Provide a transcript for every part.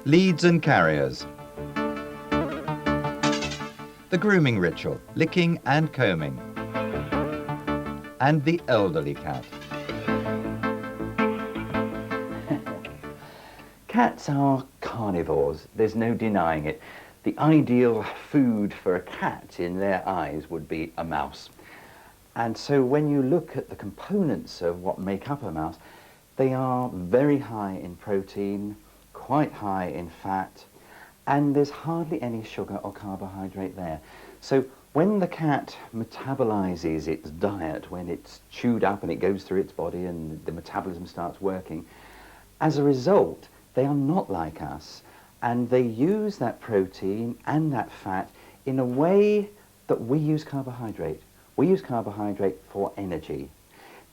Leads and carriers. The grooming ritual, licking and combing. And the elderly cat. Cats are carnivores, there's no denying it. The ideal food for a cat in their eyes would be a mouse. And so when you look at the components of what make up a mouse, they are very high in protein, quite high in fat, and there's hardly any sugar or carbohydrate there. So when the cat metabolizes its diet, when it's chewed up and it goes through its body and the metabolism starts working, as a result, they are not like us, and they use that protein and that fat in a way that we use carbohydrate. We use carbohydrate for energy.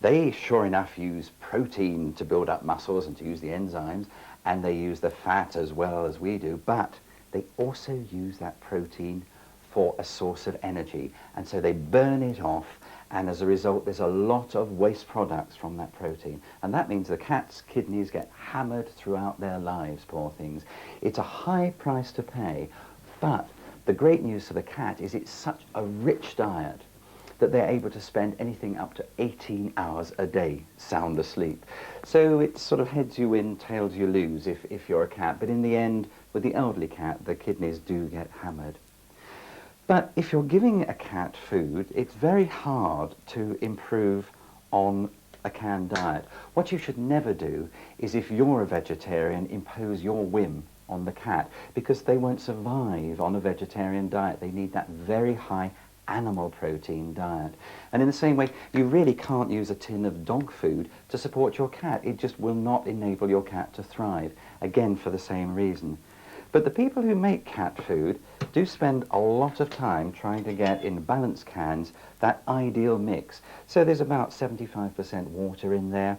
They, sure enough, use protein to build up muscles and to use the enzymes, and they use the fat as well as we do, but they also use that protein for a source of energy, and so they burn it off, and as a result there's a lot of waste products from that protein, and that means the cat's kidneys get hammered throughout their lives, poor things. It's a high price to pay, but the great news for the cat is it's such a rich diet that they're able to spend anything up to 18 hours a day sound asleep. So it's sort of heads you win, tails you lose if you're a cat, but in the end, with the elderly cat, the kidneys do get hammered. But if you're giving a cat food, it's very hard to improve on a canned diet. What you should never do is, if you're a vegetarian, impose your whim on the cat, because they won't survive on a vegetarian diet. They need that very high animal protein diet. And in the same way, you really can't use a tin of dog food to support your cat. It just will not enable your cat to thrive, again for the same reason. But the people who make cat food do spend a lot of time trying to get in balanced cans that ideal mix. So there's about 75% water in there,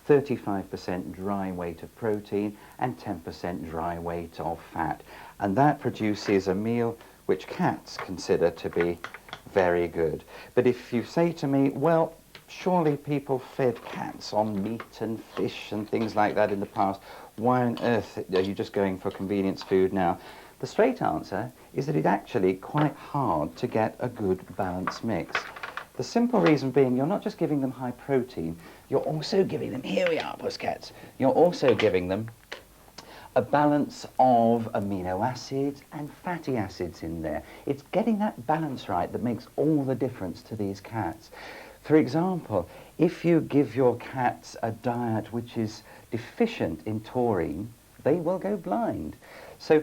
35% dry weight of protein, and 10% dry weight of fat. And that produces a meal which cats consider to be very good. But if you say to me, well, surely people fed cats on meat and fish and things like that in the past, why on earth are you just going for convenience food now? The straight answer is that it's actually quite hard to get a good balanced mix. The simple reason being, you're not just giving them high protein, you're also giving them, here we are, pussycats, you're also giving them a balance of amino acids and fatty acids in there. It's getting that balance right that makes all the difference to these cats. For example, if you give your cats a diet which is deficient in taurine, they will go blind. So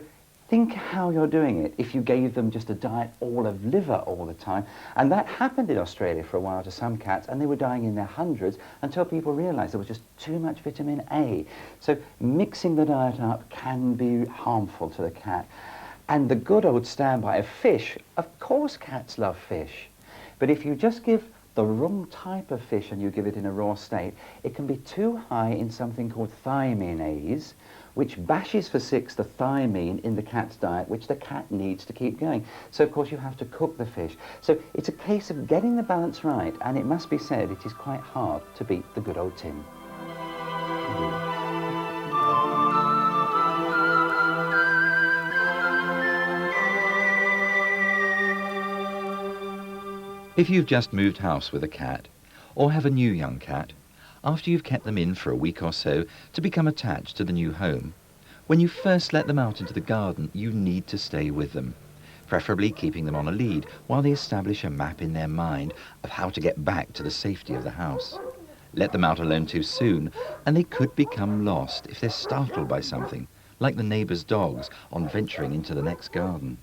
think how you're doing it if you gave them just a diet all of liver all the time. And that happened in Australia for a while to some cats, and they were dying in their hundreds until people realized there was just too much vitamin A. So mixing the diet up can be harmful to the cat. And the good old standby of fish, of course cats love fish. But if you just give the wrong type of fish and you give it in a raw state, it can be too high in something called thiaminase, which bashes for six the thiamine in the cat's diet, which the cat needs to keep going. So of course you have to cook the fish. So it's a case of getting the balance right, and it must be said it is quite hard to beat the good old tin. If you've just moved house with a cat, or have a new young cat, after you've kept them in for a week or so to become attached to the new home, when you first let them out into the garden, you need to stay with them, preferably keeping them on a lead while they establish a map in their mind of how to get back to the safety of the house. Let them out alone too soon, and they could become lost if they're startled by something, like the neighbour's dogs on venturing into the next garden.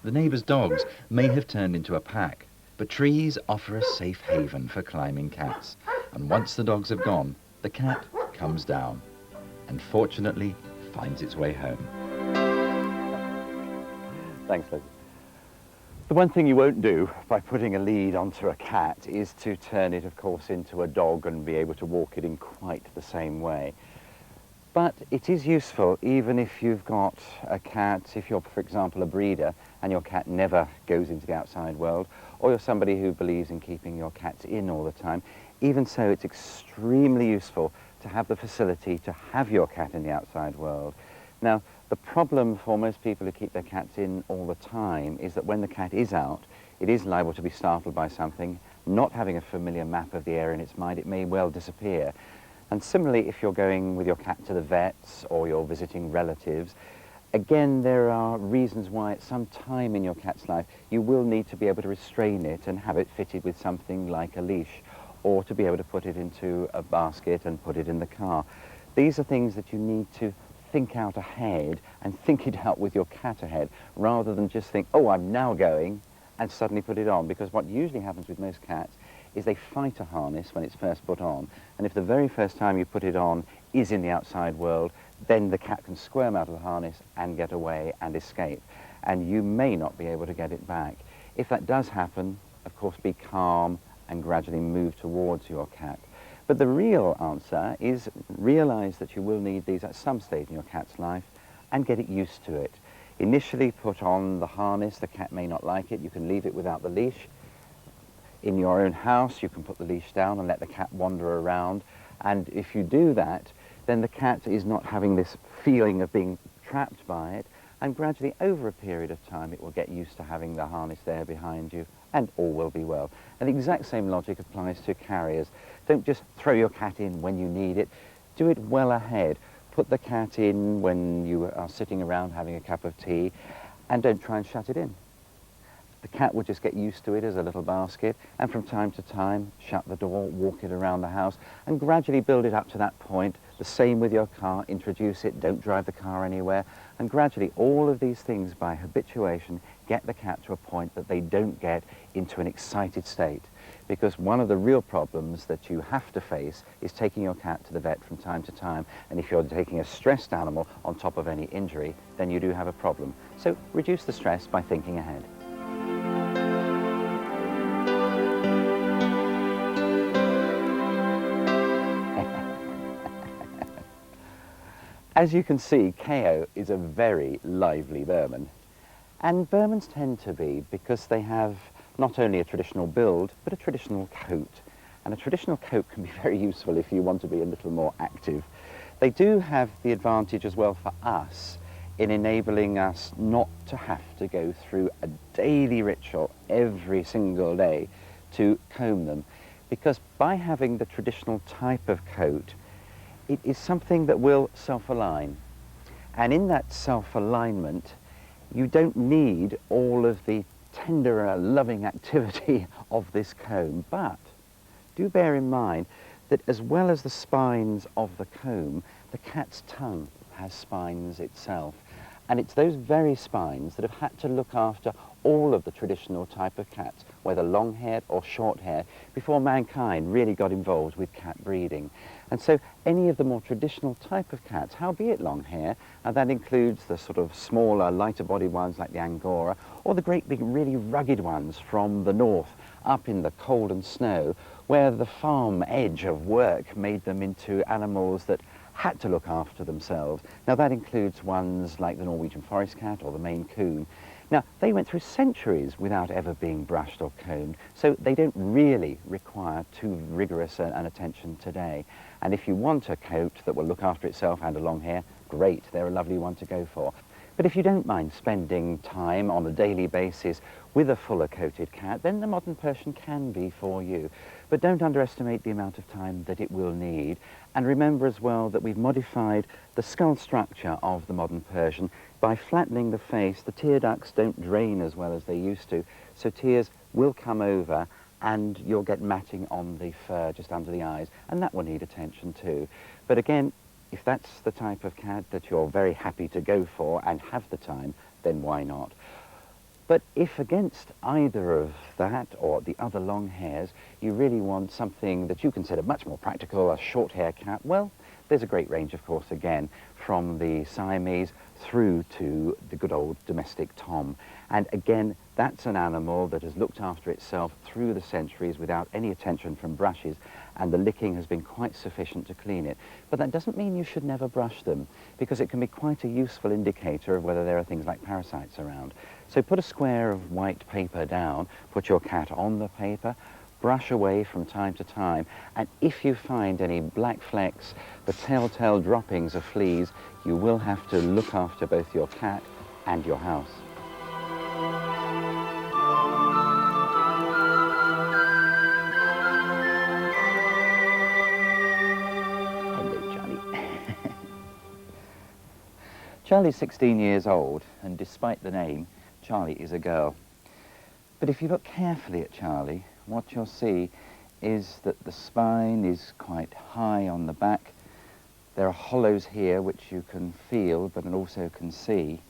The neighbour's dogs may have turned into a pack, but trees offer a safe haven for climbing cats, and once the dogs have gone, the cat comes down and fortunately finds its way home. Thanks, Leslie. The one thing you won't do by putting a lead onto a cat is to turn it, of course, into a dog and be able to walk it in quite the same way. But it is useful even if you've got a cat, if you're, for example, a breeder and your cat never goes into the outside world, or you're somebody who believes in keeping your cats in all the time. Even so, it's extremely useful to have the facility to have your cat in the outside world. Now, the problem for most people who keep their cats in all the time is that when the cat is out, it is liable to be startled by something. Not having a familiar map of the area in its mind, it may well disappear. And similarly, if you're going with your cat to the vets or you're visiting relatives, again, there are reasons why at some time in your cat's life you will need to be able to restrain it and have it fitted with something like a leash, or to be able to put it into a basket and put it in the car. These are things that you need to think out ahead and think it out with your cat ahead, rather than just think, oh, I'm now going, and suddenly put it on. Because what usually happens with most cats is they fight a harness when it's first put on, and if the very first time you put it on is in the outside world, then the cat can squirm out of the harness and get away and escape, and you may not be able to get it back. If that does happen, of course, be calm and gradually move towards your cat. But the real answer is realize that you will need these at some stage in your cat's life and get it used to it. Initially put on the harness, the cat may not like it, you can leave it without the leash. In your own house, you can put the leash down and let the cat wander around. And if you do that, then the cat is not having this feeling of being trapped by it. And gradually, over a period of time, it will get used to having the harness there behind you, and all will be well. And the exact same logic applies to carriers. Don't just throw your cat in when you need it. Do it well ahead. Put the cat in when you are sitting around having a cup of tea, and don't try and shut it in. The cat will just get used to it as a little basket, and from time to time, shut the door, walk it around the house, and gradually build it up to that point. The same with your car, introduce it, don't drive the car anywhere, and gradually all of these things by habituation get the cat to a point that they don't get into an excited state. Because one of the real problems that you have to face is taking your cat to the vet from time to time, and if you're taking a stressed animal on top of any injury, then you do have a problem. So reduce the stress by thinking ahead. As you can see, KO is a very lively Burman. And Burmans tend to be because they have not only a traditional build, but a traditional coat. And a traditional coat can be very useful if you want to be a little more active. They do have the advantage as well for us in enabling us not to have to go through a daily ritual every single day to comb them. Because by having the traditional type of coat, it is something that will self-align. And in that self-alignment, you don't need all of the tender, loving activity of this comb. But do bear in mind that as well as the spines of the comb, the cat's tongue has spines itself. And it's those very spines that have had to look after all of the traditional type of cats, whether long-haired or short-haired, before mankind really got involved with cat breeding. And so any of the more traditional type of cats, howbeit long hair, and that includes the sort of smaller, lighter-bodied ones like the Angora, or the great big, really rugged ones from the north, up in the cold and snow, where the farm edge of work made them into animals that had to look after themselves. Now that includes ones like the Norwegian forest cat or the Maine Coon. Now, they went through centuries without ever being brushed or combed, so they don't really require too rigorous an attention today. And if you want a coat that will look after itself and a long hair, great, they're a lovely one to go for. But if you don't mind spending time on a daily basis with a fuller coated cat, then the modern Persian can be for you. But don't underestimate the amount of time that it will need. And remember as well that we've modified the skull structure of the modern Persian by flattening the face. The tear ducts don't drain as well as they used to, so tears will come over and you'll get matting on the fur just under the eyes, and that will need attention too. But again, if that's the type of cat that you're very happy to go for and have the time, then why not? But if against either of that or the other long hairs, you really want something that you consider much more practical, a short hair cat, well, there's a great range, of course, again, from the Siamese through to the good old domestic Tom. And again, that's an animal that has looked after itself through the centuries without any attention from brushes, and the licking has been quite sufficient to clean it. But that doesn't mean you should never brush them, because it can be quite a useful indicator of whether there are things like parasites around. So put a square of white paper down, put your cat on the paper, brush away from time to time, and if you find any black flecks, the telltale droppings of fleas, you will have to look after both your cat and your house. Hello, Charlie. Charlie's 16 years old, and despite the name, Charlie is a girl. But if you look carefully at Charlie, what you'll see is that the spine is quite high on the back. There are hollows here which you can feel but also can see.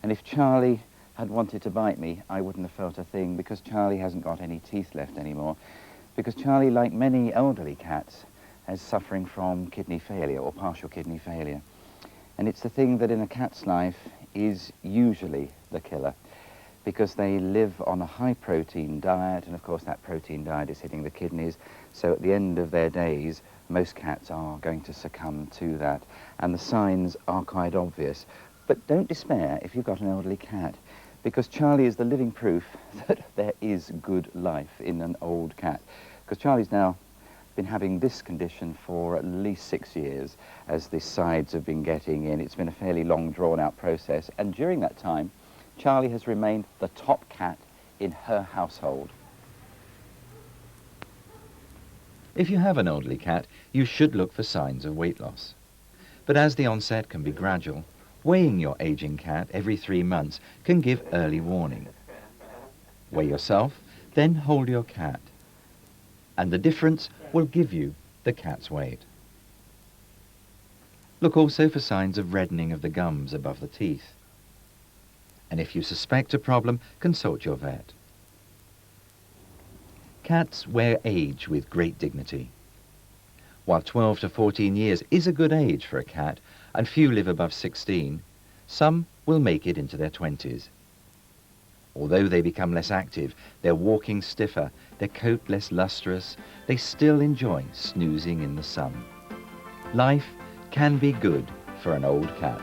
And if Charlie had wanted to bite me, I wouldn't have felt a thing, because Charlie hasn't got any teeth left anymore. Because Charlie, like many elderly cats, is suffering from kidney failure or partial kidney failure. And it's the thing that in a cat's life is usually the killer, because they live on a high protein diet, and of course that protein diet is hitting the kidneys, so at the end of their days most cats are going to succumb to that, and the signs are quite obvious. But don't despair if you've got an elderly cat, because Charlie is the living proof that there is good life in an old cat, because Charlie's now been having this condition for at least 6 years as the sides have been getting in. It's been a fairly long drawn out process, and during that time Charlie has remained the top cat in her household. If you have an elderly cat, you should look for signs of weight loss. But as the onset can be gradual, weighing your aging cat every 3 months can give early warning. Weigh yourself, then hold your cat, and the difference will give you the cat's weight. Look also for signs of reddening of the gums above the teeth. And if you suspect a problem, consult your vet. Cats wear age with great dignity. While 12 to 14 years is a good age for a cat, and few live above 16, some will make it into their 20s. Although they become less active, their walking stiffer, their coat less lustrous, they still enjoy snoozing in the sun. Life can be good for an old cat.